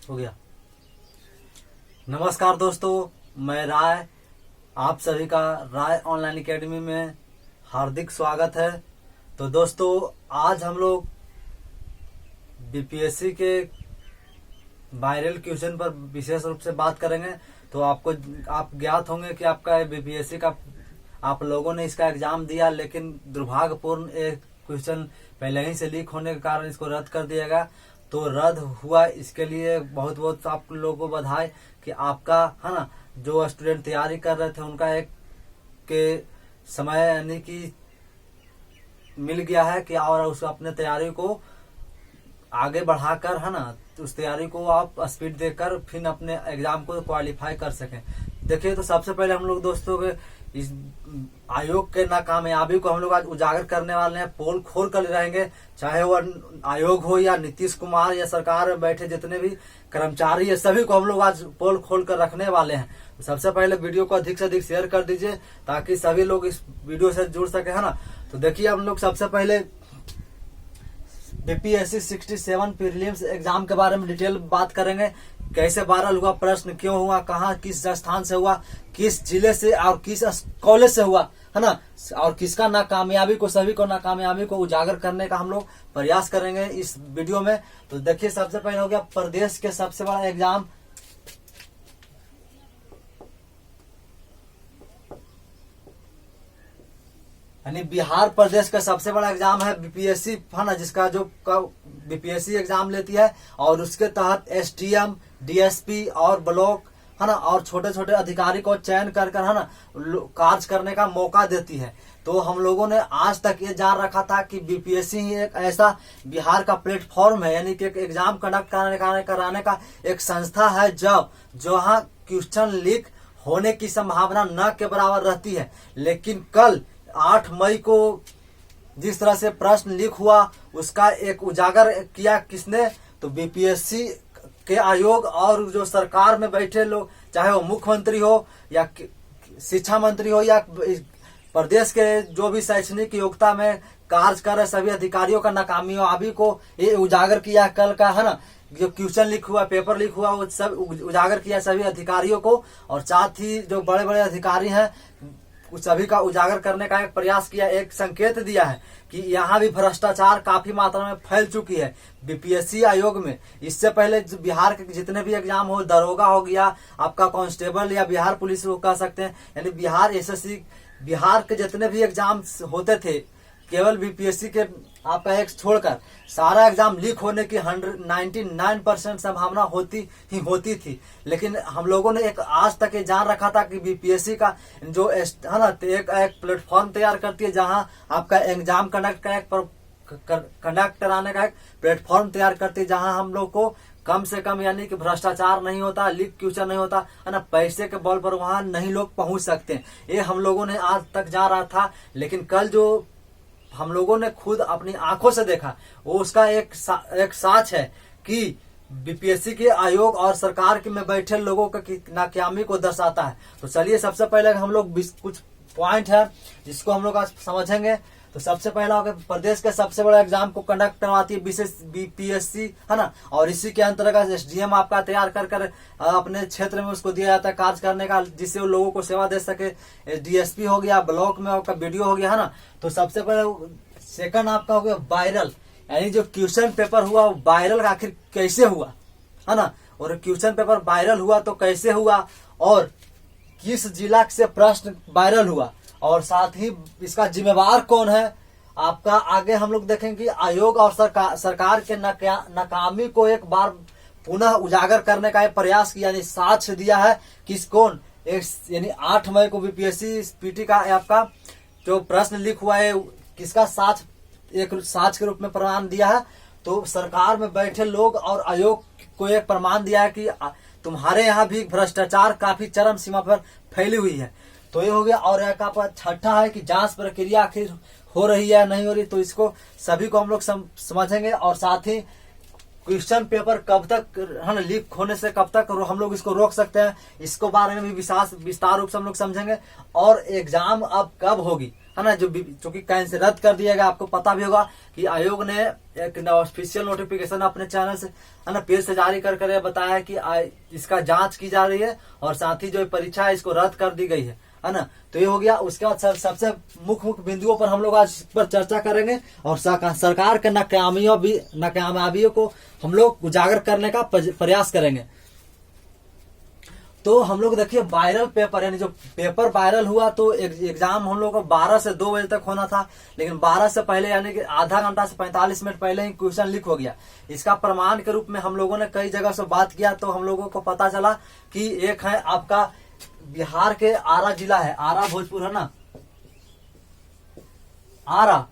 हो गया। नमस्कार दोस्तों, मैं राय, आप सभी का राय ऑनलाइन एकेडमी में हार्दिक स्वागत है। तो दोस्तों, आज हम लोग बीपीएससी के वायरल क्वेश्चन पर विशेष रूप से बात करेंगे। तो आप ज्ञात होंगे कि आपका बीपीएससी का आप लोगों ने इसका एग्जाम दिया, लेकिन दुर्भाग्यपूर्ण एक क्वेश्चन पहले ही से लीक होने के कारण इसको रद्द कर दिया गया। तो रद्द हुआ, इसके लिए बहुत बहुत आप लोगों को बधाई कि आपका है ना, जो स्टूडेंट तैयारी कर रहे थे उनका एक के समय यानी कि मिल गया है कि और उस अपने तैयारी को आगे बढ़ाकर है ना, उस तैयारी को आप स्पीड देकर फिर अपने एग्जाम को क्वालिफाई कर सकें। देखिए, तो सबसे पहले हम लोग दोस्तों के इस आयोग के नाकामयाबी को हम लोग आज उजागर करने वाले हैं, पोल खोल कर रहेंगे। चाहे वो आयोग हो या नीतीश कुमार या सरकार में बैठे जितने भी कर्मचारी है, सभी को हम लोग आज पोल खोल कर रखने वाले हैं। तो सबसे पहले वीडियो को अधिक से अधिक शेयर कर दीजिए ताकि सभी लोग इस वीडियो से जुड़ सके, है ना। तो देखिए, हम लोग सबसे पहले बीपीएससी 67 प्रीलिम्स एग्जाम के बारे में डिटेल बात करेंगे। कैसे वायरल हुआ, प्रश्न क्यों हुआ, कहाँ किस स्थान से हुआ, किस जिले से और किस कॉलेज से हुआ, है ना, और किसका नाकामयाबी को, सभी को नाकामयाबी को उजागर करने का हम लोग प्रयास करेंगे इस वीडियो में। तो देखिए, सबसे पहले हो गया प्रदेश के सबसे बड़ा एग्जाम यानी बिहार प्रदेश का सबसे बड़ा एग्जाम है बीपीएससी, है ना, जिसका जो बीपीएससी एग्जाम लेती है और उसके तहत एसडीएम, डीएसपी और ब्लॉक, है ना, और छोटे छोटे अधिकारी को चयन कर है ना कार्य करने का मौका देती है। तो हम लोगों ने आज तक ये जान रखा था कि बीपीएससी ही एक ऐसा बिहार का प्लेटफॉर्म है, यानी कि एक एग्जाम कंडक्ट कराने का एक संस्था है जहाँ क्वेश्चन लीक होने की संभावना न के बराबर रहती है। लेकिन कल 8 मई को जिस तरह से प्रश्न लीक हुआ उसका एक उजागर किया किसने, तो बीपीएससी के आयोग और जो सरकार में बैठे लोग, चाहे वो मुख्यमंत्री हो या शिक्षा मंत्री हो या प्रदेश के जो भी शैक्षणिक योग्यता में कार्य कर रहे सभी अधिकारियों का नाकामयाबी को ये उजागर किया कल का, है ना। जो क्वेश्चन लीक हुआ, पेपर लीक हुआ, वो सब उजागर किया सभी अधिकारियों को, और साथ ही जो बड़े बड़े अधिकारी हैं सभी का उजागर करने का एक प्रयास किया, एक संकेत दिया है कि यहाँ भी भ्रष्टाचार काफी मात्रा में फैल चुकी है बीपीएससी आयोग में। इससे पहले बिहार के जितने भी एग्जाम हो, दरोगा हो गया, आपका कांस्टेबल या बिहार पुलिस को कह सकते हैं, यानी बिहार एसएससी, बिहार के जितने भी एग्जाम होते थे, केवल बीपीएससी के आपका एक छोड़कर सारा एग्जाम लीक होने की 99% संभावना होती थी। लेकिन हम लोगों ने एक आज तक ये जान रखा था कि बीपीएससी का जो है ना, एक प्लेटफॉर्म तैयार करती है जहां आपका एग्जाम कंडक्ट कराने का एक प्लेटफॉर्म तैयार करती है, जहां हम लोग को कम से कम यानी कि भ्रष्टाचार नहीं होता, लीक क्वेश्चन नहीं होता, है ना, पैसे के बल पर वहां नहीं लोग पहुंच सकते। ये हम लोगों ने आज तक जान रहा था, लेकिन कल जो हम लोगों ने खुद अपनी आंखों से देखा वो उसका एक साक्ष्य है कि बीपीएससी के आयोग और सरकार के में बैठे लोगों की नाकामी को दर्शाता है। तो चलिए, सबसे पहले हम लोग कुछ पॉइंट है जिसको हम लोग आज समझेंगे। तो सबसे पहला होगा, प्रदेश के सबसे बड़ा एग्जाम को कंडक्ट करवाती है विशेष बीपीएससी, है ना, और इसी के अंतर्गत एसडीएम आपका तैयार कर अपने क्षेत्र में उसको दिया जाता है कार्य करने का, जिससे वो लोगों को सेवा दे सके। डीएसपी हो गया, ब्लॉक में आपका वीडियो हो गया, है ना। तो सबसे पहले सेकंड आपका हो गया वायरल, यानी जो क्वेश्चन पेपर हुआ वो वायरल आखिर कैसे हुआ, है ना, और क्वेश्चन पेपर वायरल हुआ तो कैसे हुआ और किस जिला से प्रश्न वायरल हुआ, और साथ ही इसका जिम्मेवार कौन है आपका। आगे हम लोग देखेंगे आयोग और सरकार के नाकामी को एक बार पुनः उजागर करने का प्रयास किया, यानी साक्ष्य दिया है किस कौन, यानी 8 मई को बीपीएससी पीटी का आपका जो प्रश्न लीक हुआ है किसका साक्ष्य, एक साक्ष्य के रूप में प्रमाण दिया है। तो सरकार में बैठे लोग और आयोग को एक प्रमाण दिया है कि तुम्हारे यहाँ भी भ्रष्टाचार काफी चरम सीमा पर फैली हुई है। तो ये हो गया। और एक आपका छठा है कि जांच प्रक्रिया आखिर हो रही है या नहीं हो रही, तो इसको सभी को हम लोग समझेंगे, और साथ ही क्वेश्चन पेपर कब तक है ना लीक होने से कब तक हम लोग इसको रोक सकते हैं, इसको बारे में भी विस्तार रूप से हम लोग समझेंगे। और एग्जाम अब कब होगी, है ना, जो चूंकि कैंसिल रद्द कर दिया गया। आपको पता भी होगा कि आयोग ने एक ऑफिशियल नोटिफिकेशन अपने चैनल से, है ना, पेज से जारी कर बताया कि इसका जांच की जा रही है और साथ ही जो परीक्षा है इसको रद्द कर दी गई है ना। तो ये हो गया। उसके बाद सबसे मुख्य बिंदुओं पर हम लोग आज इस पर चर्चा करेंगे और सरकार के नाकामयाबियों को हम लोग उजागर करने का प्रयास करेंगे। तो हम लोग देखिए वायरल पेपर, यानी जो पेपर वायरल हुआ, तो एग्जाम हम लोग को 12 से 2 बजे तक होना था, लेकिन 12 से पहले यानी कि आधा घंटा से 45 मिनट पहले ही क्वेश्चन लीक हो गया। इसका प्रमाण के रूप में हम लोगों ने कई जगह से बात किया, तो हम लोगों को पता चला कि एक है आपका बिहार के आरा जिला है, आरा भोजपुर है ना, आरा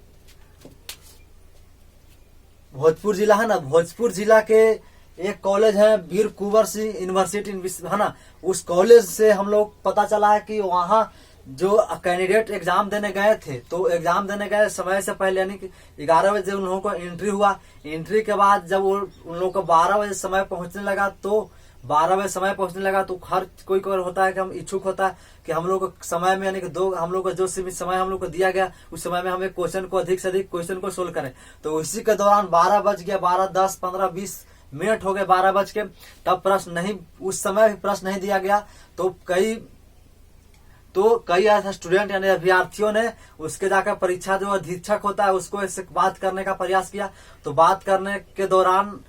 भोजपुर जिला है ना, भोजपुर जिला के एक कॉलेज है वीर कुंवर सिंह यूनिवर्सिटी है ना, उस कॉलेज से हम लोग पता चला है कि वहाँ जो कैंडिडेट एग्जाम देने गए थे, तो एग्जाम देने गए समय से पहले यानी कि 11 बजे उन लोगों को एंट्री हुआ। एंट्री के बाद जब उन लोगों को 12 बजे समय पहुंचने लगा, तो 12 बजे समय पहुंचने लगा, तो हर कोई होता है कि हम इच्छुक होता है कि हम लोग को समय में यानी कि हम लोग को जो सीमित समय हम लोग को दिया गया उस समय में हमें क्वेश्चन को अधिक से अधिक क्वेश्चन को सोल्व करें। तो इसी के दौरान 12 बज गया, 12, 10, 15, 20 मिनट हो गए 12 बज के, तब प्रश्न नहीं, उस समय भी प्रश्न नहीं दिया गया। तो कई ऐसे स्टूडेंट यानी अभ्यर्थियों ने उसके जाकर परीक्षा जो अधीक्षक होता है उसको इससे बात करने का प्रयास किया। तो बात करने के दौरान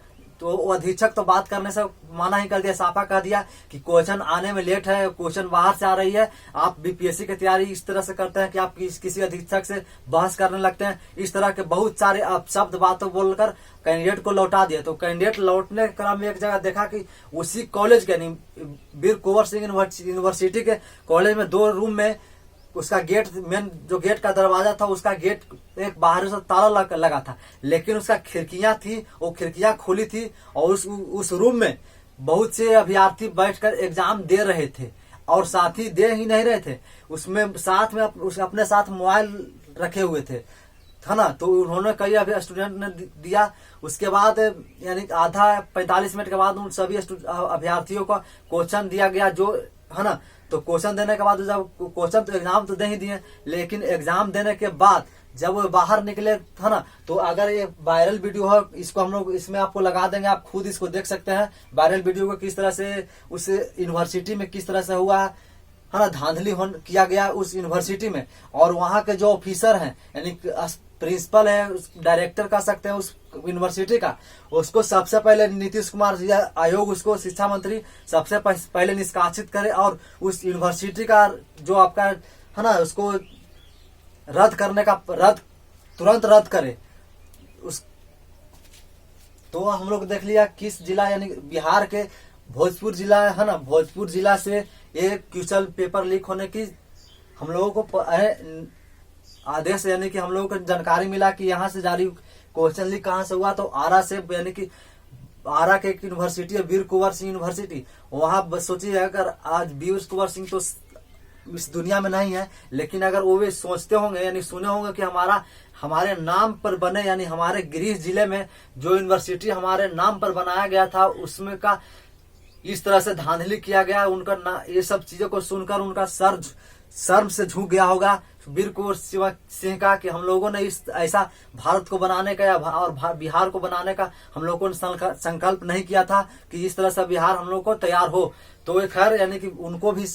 तो वो अधीक्षक तो बात करने से माना ही कर दिया, साफा कह दिया कि क्वेश्चन आने में लेट है, क्वेश्चन बाहर से आ रही है, आप बीपीएससी की तैयारी इस तरह से करते हैं कि आप किसी अधीक्षक से बहस करने लगते हैं। इस तरह के बहुत सारे अपशब्द बातों बोलकर कैंडिडेट को लौटा दिया। तो कैंडिडेट लौटने के क्रम में एक जगह देखा कि उसी कॉलेज के वीर कुंवर सिंह यूनिवर्सिटी के कॉलेज में 2 रूम में उसका गेट, मेन जो गेट का दरवाजा था उसका गेट एक बाहर से ताला लगा था, लेकिन उसका खिड़कियां थी, वो खिड़कियां खुली थी और उस रूम में बहुत से अभ्यर्थी बैठकर एग्जाम दे रहे थे। और साथ ही दे ही नहीं रहे थे, उसमें साथ में अपने साथ मोबाइल रखे हुए थे, था ना। तो उन्होंने कई अभी स्टूडेंट ने दिया। उसके बाद यानी आधा 45 मिनट के बाद उन सभी अभ्यर्थियों को क्वेश्चन दिया गया, जो है ना। तो क्वेश्चन देने के बाद जब क्वेश्चन तो एग्जाम तो दे ही दिए, लेकिन एग्जाम देने के बाद जब वो बाहर निकले, था ना, तो अगर ये वायरल वीडियो हो, इसको हम लोग इसमें आपको लगा देंगे, आप खुद इसको देख सकते हैं वायरल वीडियो को किस तरह से उस यूनिवर्सिटी में किस तरह से हुआ है ना, धांधली किया गया उस यूनिवर्सिटी में। और वहाँ के जो ऑफिसर हैं यानी प्रिंसिपल है, डायरेक्टर कह सकते हैं उस यूनिवर्सिटी का, उसको सबसे पहले नीतीश कुमार आयोग, उसको शिक्षा मंत्री सबसे पहले निष्कासित करे और उस यूनिवर्सिटी का जो आपका है ना उसको तुरंत रद्द करे। तो हम लोग देख लिया किस जिला यानी बिहार के भोजपुर जिला है ना, भोजपुर जिला से एक क्वेश्चन पेपर लीक होने की हम लोगों को आदेश यानी कि हम लोगों को जानकारी मिला कि यहाँ से जारी क्वेश्चन लीक कहाँ से हुआ। तो आरा से यानी कि आरा के एक यूनिवर्सिटी है वीर कुंवर सिंह यूनिवर्सिटी, वहां सोचिए अगर आज वीर कुंवर सिंह तो इस दुनिया में नहीं है, लेकिन अगर वो भी सोचते होंगे यानी सुने होंगे कि हमारे नाम पर बने यानी हमारे गृह जिले में जो यूनिवर्सिटी हमारे नाम पर बनाया गया था उसमें का इस तरह से धांधली किया गया, उनका ये सब चीजों को सुनकर उनका शर्म से झुक गया होगा वीर कुंवर सिंह का कि हम लोगों ने इस ऐसा भारत को बनाने का और बिहार को बनाने का हम लोगों ने संकल्प नहीं किया था कि इस तरह से बिहार हम लोग को तैयार हो। तो खैर यानी कि उनको भी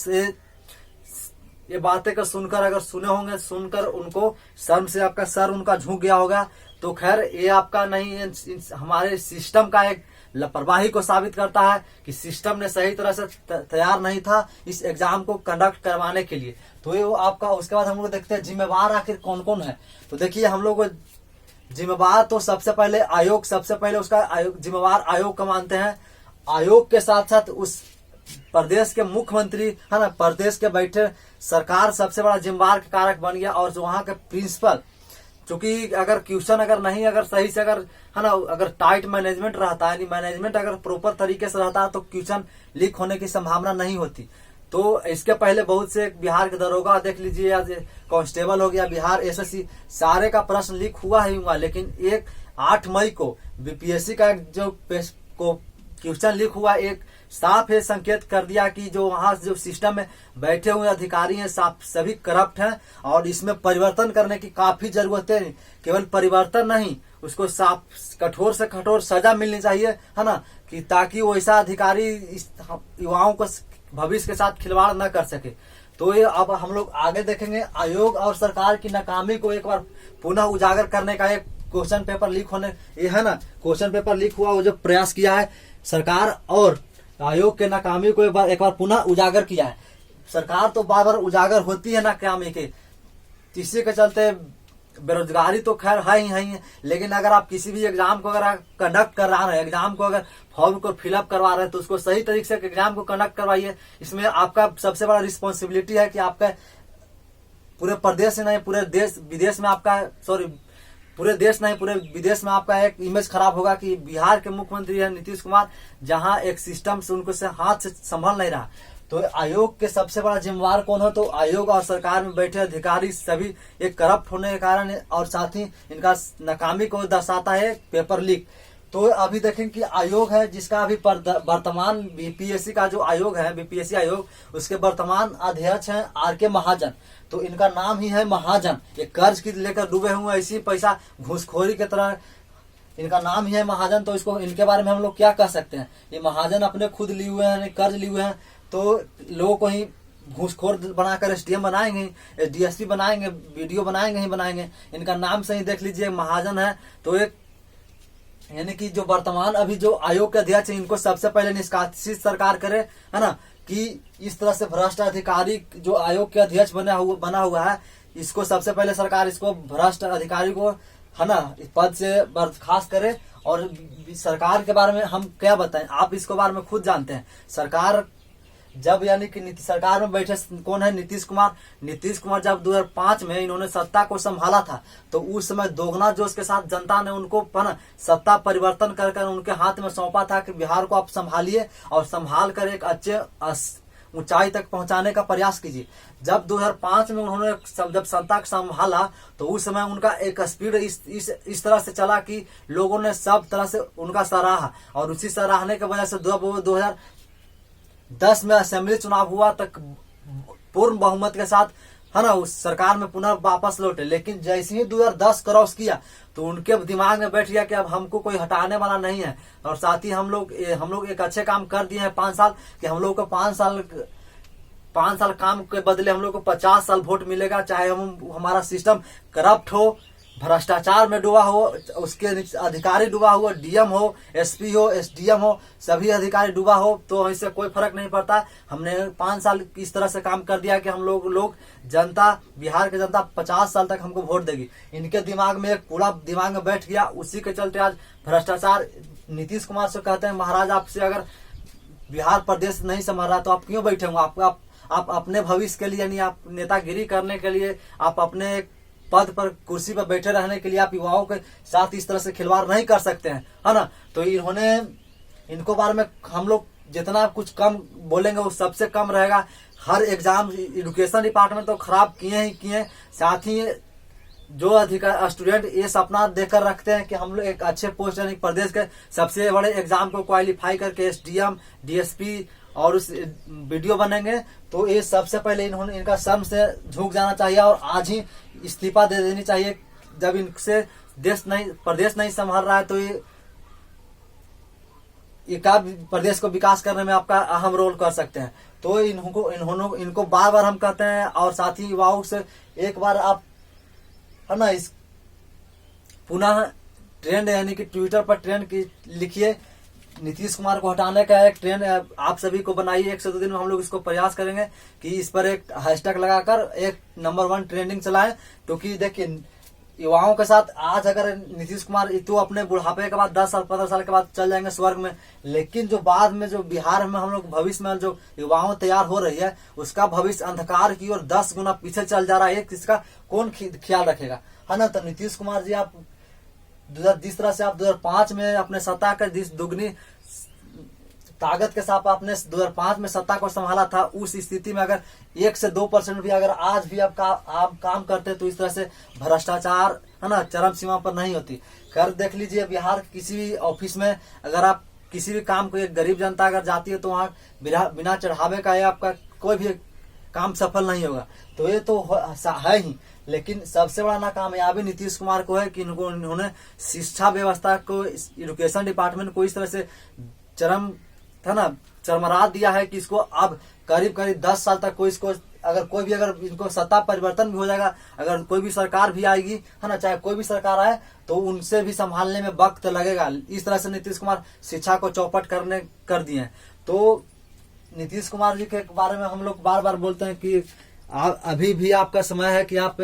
ये बातें का सुनकर अगर सुने होंगे, सुनकर उनको शर्म से आपका सर उनका झुक गया होगा। तो खैर ये आपका नहीं, हमारे सिस्टम का एक लापरवाही को साबित करता है कि सिस्टम ने सही तरह से तैयार नहीं था इस एग्जाम को कंडक्ट करवाने के लिए। तो ये आपका, उसके बाद हम लोग देखते हैं जिम्मेवार आखिर कौन कौन है। तो देखिए हम लोग जिम्मेवार तो सबसे पहले आयोग, सबसे पहले उसका जिम्मेवार आयोग का मानते हैं। आयोग के साथ साथ उस प्रदेश के मुख्यमंत्री है ना, प्रदेश के बैठे सरकार सबसे बड़ा जिम्मेवार का कारक बन गया। और जो वहाँ के प्रिंसिपल, चूंकि अगर क्वेश्चन अगर सही से है ना, अगर टाइट मैनेजमेंट रहता है, मैनेजमेंट अगर प्रॉपर तरीके से रहता तो क्वेश्चन लीक होने की संभावना नहीं होती। तो इसके पहले बहुत से बिहार के दरोगा देख लीजिए या कांस्टेबल हो गया, बिहार एसएससी, सारे का प्रश्न लीक हुआ ही हुआ। लेकिन 8 मई को बीपीएससी का जो क्वेश्चन लीक हुआ, एक साफ है संकेत कर दिया कि जो वहां जो सिस्टम में बैठे हुए अधिकारी हैं सभी करप्ट हैं और इसमें परिवर्तन करने की काफी जरूरत है। केवल परिवर्तन नहीं, उसको साफ कठोर से कठोर सजा मिलनी चाहिए, है ना, कि ताकि वैसा अधिकारी युवाओं को भविष्य के साथ खिलवाड़ न कर सके। तो ये अब हम लोग आगे देखेंगे। आयोग और सरकार की नाकामी को एक बार पुनः उजागर करने का एक क्वेश्चन पेपर लीक होने, ये है ना, क्वेश्चन पेपर लीक हुआ, वो जो प्रयास किया है सरकार और आयोग के नाकामी को एक बार पुनः उजागर किया है। सरकार तो बार बार उजागर होती है नाकामी के, इसी के चलते बेरोजगारी तो खैर है ही है, लेकिन अगर आप किसी भी एग्जाम को अगर कंडक्ट कर रहे हैं, एग्जाम को अगर फॉर्म को फिलअप करवा रहे हैं तो उसको सही तरीके से एग्जाम को कंडक्ट करवाइए। इसमें आपका सबसे बड़ा रिस्पॉन्सिबिलिटी है कि आपका पूरे प्रदेश में नहीं, पूरे देश विदेश में आपका, सॉरी पूरे देश नहीं पूरे विदेश में आपका एक इमेज खराब होगा कि बिहार के मुख्यमंत्री है नीतीश कुमार, जहां एक सिस्टम से उनको से हाथ से संभल नहीं रहा। तो आयोग के सबसे बड़ा जिम्मेवार कौन हो, तो आयोग और सरकार में बैठे अधिकारी सभी एक करप्ट होने के कारण, और साथ ही इनका नाकामी को दर्शाता है पेपर लीक। तो अभी देखें कि आयोग है जिसका अभी वर्तमान बीपीएससी का जो आयोग है, बीपीएससी आयोग, उसके वर्तमान अध्यक्ष हैं आर.के. महाजन। तो इनका नाम ही है महाजन, ये कर्ज की लेकर डूबे हुए, ऐसी पैसा घूसखोरी की तरह इनका नाम ही है महाजन। तो इसको इनके बारे में हम लोग क्या कह सकते हैं, ये महाजन अपने खुद लिए हुए हैं, कर्ज लिए हुए हैं, तो लोगों को ही घूसखोर बनाकर एसडीएम बनाएंगे, डीएसपी बनाएंगे, वीडियो बनाएंगे ही बनाएंगे। इनका नाम से ही देख लीजिए महाजन है। तो एक यानी कि जो वर्तमान अभी जो आयोग के अध्यक्ष है, इनको सबसे पहले निष्कासित सरकार करे, है ना, कि इस तरह से भ्रष्ट अधिकारी जो आयोग के अध्यक्ष बना हुआ है, इसको सबसे पहले सरकार इसको भ्रष्ट अधिकारी को, है ना, इस पद से बर्खास्त करे। और सरकार के बारे में हम क्या बताएं, आप इसके बारे में खुद जानते हैं। सरकार जब यानी कि सरकार में बैठे कौन है, नीतीश कुमार। नीतीश कुमार जब 2005 में इन्होंने सत्ता को संभाला था, तो उस समय दोगुना जोश के साथ जनता ने उनको सत्ता परिवर्तन कर उनके हाथ में सौंपा था कि बिहार को आप संभालिए और संभाल कर एक अच्छे ऊंचाई तक पहुंचाने का प्रयास कीजिए। जब 2005 में उन्होंने जब सत्ता को संभाला, तो उस समय उनका एक स्पीड इस तरह से चला कि लोगों ने सब तरह से उनका सराहा, और उसी सराहने की वजह से 2010 में असेंबली चुनाव हुआ तक पूर्ण बहुमत के साथ, है ना, उस सरकार में पुनः वापस लौटे। लेकिन जैसे ही 2010 क्रॉस किया तो उनके दिमाग में बैठ गया कि अब हमको कोई हटाने वाला नहीं है, और साथ ही हम लोग एक अच्छे काम कर दिए हैं 5 साल, कि हम लोग को 5 साल काम के बदले हम लोग को 50 साल वोट मिलेगा, चाहे हमारा सिस्टम करप्ट हो, भ्रष्टाचार में डूबा हो, उसके अधिकारी डूबा हो, डीएम हो, एसपी हो, एसडीएम हो, सभी अधिकारी डूबा हो, तो इससे कोई फर्क नहीं पड़ता। हमने 5 साल इस तरह से काम कर दिया कि हम लोग जनता, बिहार की जनता 50 साल तक हमको वोट देगी। इनके दिमाग में एक पूरा दिमाग में बैठ गया। उसी के चलते आज भ्रष्टाचार, नीतीश कुमार से कहते हैं महाराज आपसे अगर बिहार प्रदेश नहीं संभाल रहा तो आप क्यों बैठे होंगे, आप अपने भविष्य के लिए, यानी आप नेतागिरी करने के लिए, आप अपने पद पर कुर्सी पर बैठे रहने के लिए आप युवाओं के साथ इस तरह से खिलवाड़ नहीं कर सकते हैं, है ना। तो इनको बारे में हम लोग जितना कुछ कम बोलेंगे वो सबसे कम रहेगा। हर एग्जाम एजुकेशन डिपार्टमेंट तो खराब किए, साथ ही जो स्टूडेंट ये सपना देखकर रखते हैं कि हम लोग एक अच्छे पोस्ट, यानी प्रदेश के सबसे बड़े एग्जाम को क्वालिफाई करके एसडीएम, डीएसपी और उस वीडियो बनेंगे, तो ये सबसे पहले इनका शर्म से झुक जाना चाहिए और आज ही इस्तीफा दे देनी चाहिए। जब इनसे प्रदेश नहीं संभाल रहा है तो ये प्रदेश को विकास करने में आपका अहम रोल कर सकते हैं। तो इनको बार बार हम कहते हैं, और साथ ही युवाओं से एक बार आप, है ना, इस पुनः ट्रेंड, यानी कि ट्विटर पर ट्रेंड की लिखिए, नीतीश कुमार को हटाने का एक ट्रेंड आप सभी को बनाइए। 1 से 2 दिन में हम लोग इसको प्रयास करेंगे कि इस पर एक हैशटैग लगाकर एक नंबर 1 ट्रेंडिंग चलाएं। क्योंकि देखिए युवाओं के साथ आज अगर नीतीश कुमार तो अपने बुढ़ापे के बाद 10 साल 15 साल के बाद चल जाएंगे स्वर्ग में, लेकिन जो बाद में जो बिहार में हम लोग भविष्य में जो युवाओं तैयार हो रही है, उसका भविष्य अंधकार की ओर 10 गुना पीछे चल जा रहा है। इसका कौन ख्याल रखेगा, है ना। तो नीतीश कुमार जी, आप जिस तरह से आप 2005 में अपने सत्ता का दुगनी ताकत के साथ आपने 2005 में सत्ता को संभाला था, उस स्थिति में अगर 1 से 2% भी अगर आज भी आप काम करते तो इस तरह से भ्रष्टाचार, है ना, चरम सीमा पर नहीं होती। कर देख लीजिए बिहार किसी भी ऑफिस में अगर आप किसी भी काम को एक गरीब जनता अगर जाती है तो वहाँ बिना चढ़ावे का आपका कोई भी काम सफल नहीं होगा। तो ये तो है ही, लेकिन सबसे बड़ा नाकामयाबी नीतीश कुमार को है कि इन्होंने शिक्षा व्यवस्था को, एजुकेशन डिपार्टमेंट को इस तरह से चरमरा दिया है कि इसको अब करीब 10 साल तक अगर इनको सत्ता परिवर्तन भी हो जाएगा, अगर कोई भी सरकार भी आएगी है ना, चाहे कोई भी सरकार आए, तो उनसे भी संभालने में वक्त लगेगा। इस तरह से नीतीश कुमार शिक्षा को चौपट कर दिए हैं। तो नीतीश कुमार जी के बारे में हम लोग बार बार बोलते हैं कि अभी भी आपका समय है कि आप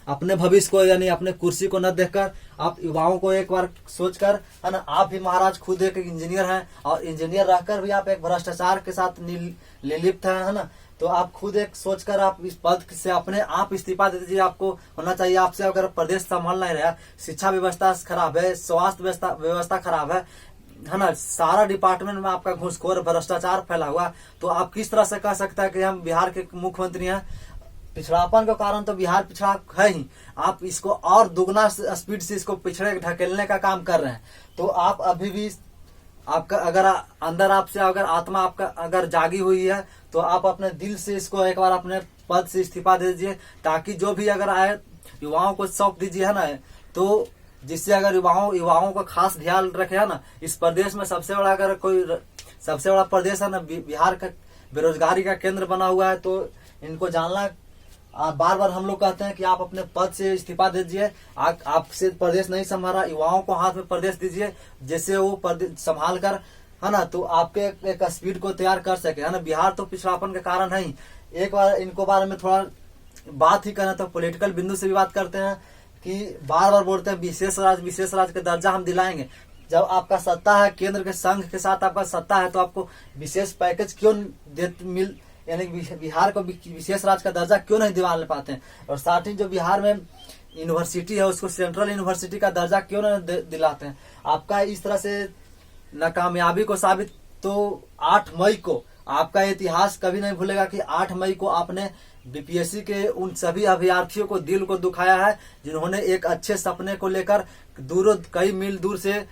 अपने भविष्य को यानी अपने कुर्सी को न देखकर आप युवाओं को एक बार सोचकर, है ना, आप भी महाराज खुद एक इंजीनियर हैं और इंजीनियर रहकर भी आप एक भ्रष्टाचार के साथ लिप्त है ना, तो आप खुद एक सोचकर आप इस पद से अपने आप इस्तीफा दे दीजिए। आपको होना चाहिए, आपसे अगर प्रदेश संभाल नहीं रहा, शिक्षा व्यवस्था खराब है, स्वास्थ्य व्यवस्था खराब है ना, सारा डिपार्टमेंट में आपका घूसखोर भ्रष्टाचार फैला हुआ, तो आप किस तरह से कह सकते हैं कि हम बिहार के मुख्यमंत्री हैं। पिछड़ापन के कारण तो बिहार पिछड़ा है ही, आप इसको और दुगना स्पीड से इसको पिछड़े ढकेलने का काम कर रहे हैं। तो आप अभी भी आपका अगर अंदर आपसे अगर आत्मा आपका अगर जागी हुई है तो आप अपने दिल से इसको एक बार अपने पद से इस्तीफा दे दीजिए, ताकि जो भी अगर आए युवाओं को सौंप दीजिए, है ना, तो जिससे अगर युवाओं का खास ध्यान रखे, है ना। इस प्रदेश में सबसे बड़ा प्रदेश है ना, बिहार का बेरोजगारी का केंद्र बना हुआ है। तो इनको जानना, बार बार हम लोग कहते हैं कि आप अपने पद से इस्तीफा दे दीजिए। आपसे प्रदेश नहीं संभाला, युवाओं को हाथ में प्रदेश दीजिए, जैसे वो प्रदेश संभाल कर, है ना, तो आपके एक स्पीड को तैयार कर सके, है ना। बिहार तो पिछड़ापन के कारण है ही। एक बार इनको बारे में थोड़ा बात ही करना, तो पॉलिटिकल बिंदु से भी बात करते हैं कि बार बार बोलते हैं विशेष राज्य का दर्जा हम दिलाएंगे। जब आपका सत्ता है, केंद्र के संघ के साथ आपका सत्ता है, तो आपको विशेष पैकेज क्यों यानी बिहार को विशेष राज्य का दर्जा क्यों नहीं दिला पाते हैं। और साथ ही जो बिहार में यूनिवर्सिटी है उसको सेंट्रल यूनिवर्सिटी का दर्जा क्यों नहीं दिलाते हैं। आपका इस तरह से नाकामयाबी को साबित, तो 8 मई को आपका इतिहास कभी नहीं भूलेगा कि 8 मई को आपने बीपीएससी के उन सभी अभ्यर्थियों को दिल को दुखाया है, जिन्होंने एक अच्छे सपने को लेकर कई मील दूर से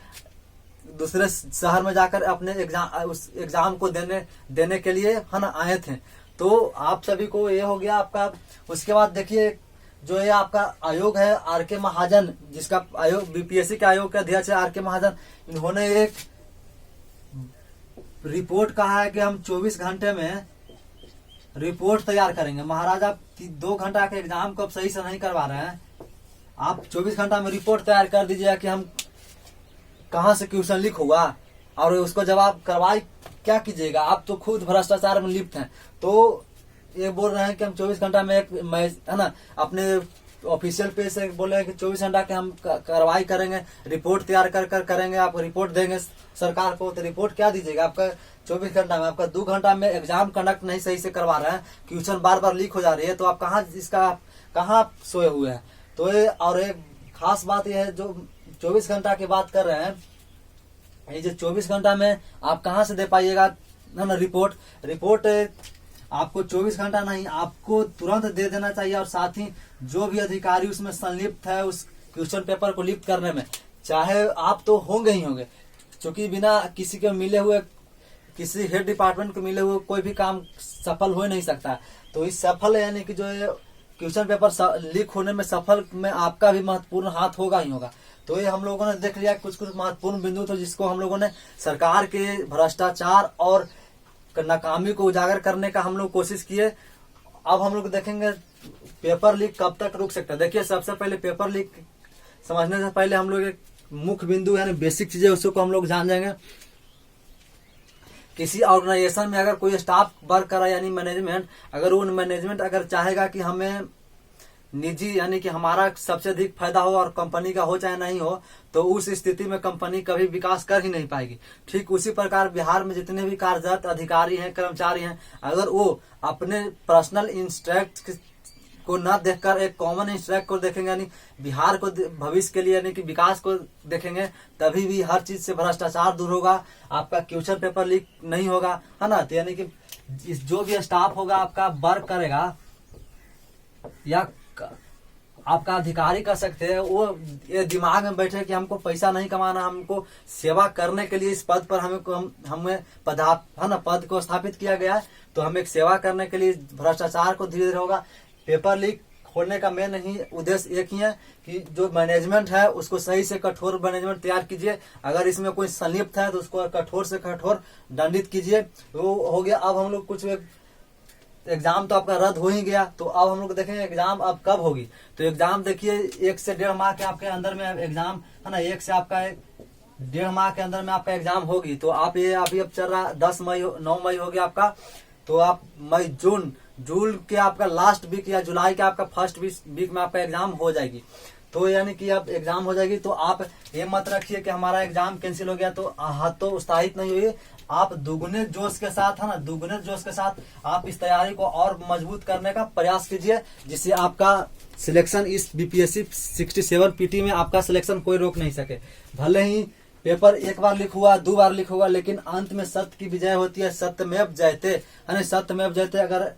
दूसरे शहर में जाकर अपने एग्जाम को देने के लिए, है ना, आए थे। तो आप सभी को ये हो गया आपका। उसके बाद देखिए, जो ये आपका आयोग है आर.के. महाजन, जिसका आयोग बीपीएससी के आयोग के अध्यक्ष है आर.के. महाजन, इन्होंने एक रिपोर्ट कहा है कि हम 24 घंटे में रिपोर्ट तैयार करेंगे। महाराज, आप 2 घंटा के एग्जाम को आप सही से नहीं करवा रहे हैं, आप 24 घंटा में रिपोर्ट तैयार कर दीजिए कि हम कहाँ से क्वेश्चन लीक हुआ और उसको जवाब करवाई क्या कीजिएगा। आप तो खुद भ्रष्टाचार में लिप्त हैं। तो ये बोल रहे हैं कि हम 24 घंटा में है ना, अपने ऑफिशियल पेज से बोले हैं कि 24 घंटा के हम कार्रवाई करेंगे, रिपोर्ट तैयार कर करेंगे, आप रिपोर्ट देंगे सरकार को। तो रिपोर्ट क्या दीजिएगा आपका 24 घंटा में? आपका 2 घंटा में एग्जाम कंडक्ट नहीं सही से करवा रहे हैं, क्वेश्चन बार बार लीक हो जा रही है, तो आप कहाँ सोए हुए हैं। तो ये और एक खास बात यह है, जो 24 घंटा की बात कर रहे हैं, ये जो 24 घंटा में आप कहाँ से दे पाइएगा ना रिपोर्ट आपको 24 घंटा नहीं, आपको तुरंत दे देना चाहिए। और साथ ही जो भी अधिकारी उसमें संलिप्त है उस क्वेश्चन पेपर को लिप्त करने में, चाहे आप तो होंगे ही होंगे, क्योंकि बिना किसी के मिले हुए, किसी हेड डिपार्टमेंट को मिले हुए कोई भी काम सफल हो नहीं सकता। तो इस सफल यानी कि जो क्वेश्चन पेपर लीक होने में सफल में आपका भी महत्वपूर्ण हाथ होगा ही होगा। तो ये हम लोगों ने देख लिया कुछ महत्वपूर्ण बिंदु थे, जिसको हम लोगों ने सरकार के भ्रष्टाचार और नाकामी को उजागर करने का हम लोग कोशिश किए। अब हम लोग देखेंगे पेपर लीक कब तक रुक सकता है। देखिए, सबसे पहले पेपर लीक समझने से पहले हम लोग एक मुख्य बिंदु यानी बेसिक चीजें उसको हम लोग जान जाएंगे। किसी ऑर्गेनाइजेशन में अगर कोई स्टाफ वर्क करा यानी मैनेजमेंट, अगर वो मैनेजमेंट अगर चाहेगा कि हमें निजी यानी कि हमारा सबसे अधिक फायदा हो और कंपनी का हो चाहे नहीं हो, तो उस स्थिति में कंपनी कभी विकास कर ही नहीं पाएगी। ठीक उसी प्रकार बिहार में जितने भी कार्यरत अधिकारी हैं, कर्मचारी हैं, अगर वो अपने पर्सनल इंस्ट्रक्ट को न देखकर एक कॉमन इंस्ट्रक्ट को देखेंगे, यानी बिहार को भविष्य के लिए यानी कि विकास को देखेंगे, तभी भी हर चीज से भ्रष्टाचार दूर होगा, आपका क्वेश्चन पेपर लीक नहीं होगा, है ना। तो यानी कि जो भी स्टाफ होगा आपका वर्क करेगा या आपका अधिकारी कर सकते हैं। वो ये दिमाग में बैठे कि हमको पैसा नहीं कमाना, हमको सेवा करने के लिए इस पद पर हमें पद को स्थापित किया गया है, तो हम एक सेवा करने के लिए भ्रष्टाचार को धीरे धीरे होगा। पेपर लीक खोलने का मेन ही उद्देश्य एक ही है कि जो मैनेजमेंट है उसको सही से कठोर मैनेजमेंट तैयार कीजिए। अगर इसमें कोई संलिप्त है तो उसको कठोर से कठोर दंडित कीजिए। वो हो गया। अब हम लोग कुछ एग्जाम तो आपका रद्द हो ही गया, तो अब हम लोग देखेंगे एग्जाम अब कब होगी। तो एग्जाम देखिए 1 से 1.5 माह के आपके अंदर में एग्जाम है ना, 1 से आपका 1.5 माह के अंदर में आपका एग्जाम होगी। तो आप ये अभी अब चल रहा 9 मई हो गया आपका, तो आप मई जून के आपका लास्ट वीक या जुलाई के आपका फर्स्ट वीक में आपका एग्जाम हो जाएगी। तो यानी कि अब एग्जाम हो जाएगी, तो आप ये मत रखिए कि हमारा एग्जाम कैंसिल हो गया तो उत्साहित नहीं हुई। आप दुगने जोश के साथ है ना, दुगने जोश के साथ आप इस तैयारी को और मजबूत करने का प्रयास कीजिए, जिससे आपका सिलेक्शन इस बीपीएससी 67 पीटी में आपका सिलेक्शन कोई रोक नहीं सके। भले ही पेपर एक बार लीक हुआ, 2 बार लीक हुआ, लेकिन अंत में सत्य की विजय होती है। सत्यमेव जयते, यानी सत्यमेव जयते अगर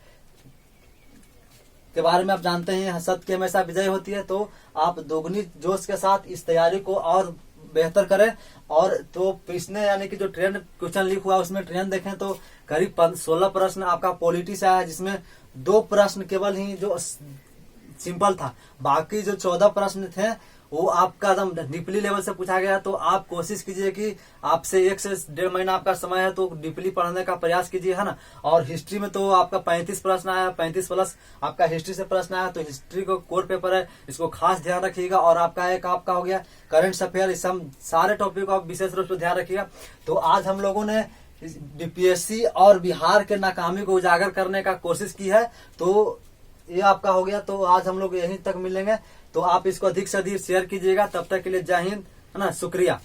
के बारे में आप जानते हैं, सत्य की हमेशा विजय होती है। तो आप दोगुनी जोश के साथ इस तैयारी को और बेहतर करें। और तो पिछले यानी कि जो ट्रेंड क्वेश्चन लीक हुआ उसमें ट्रेंड देखें तो करीब 16 प्रश्न आपका पॉलिटी से आया, जिसमें 2 प्रश्न केवल ही जो सिंपल था, बाकी जो 14 प्रश्न थे वो आपका एकदम डीपली लेवल से पूछा गया। तो आप कोशिश कीजिए कि आपसे 1 से 1.5 महीना आपका समय है तो डीपली पढ़ने का प्रयास कीजिए, है ना। और हिस्ट्री में तो आपका 35 प्रश्न आया, 35 प्लस आपका हिस्ट्री से प्रश्न आया। तो हिस्ट्री को कोर पेपर है, इसको खास ध्यान रखिएगा। और आपका हो गया करंट अफेयर, इस सारे टॉपिक को आप विशेष रूप से ध्यान रखिएगा। तो आज हम लोगों ने बीपीएससी और बिहार के नाकामी को उजागर करने का कोशिश की है। तो ये आपका हो गया। तो आज हम लोग यहीं तक मिलेंगे। तो आप इसको अधिक से अधिक शेयर कीजिएगा। तब तक के लिए जय हिंद, है ना, शुक्रिया।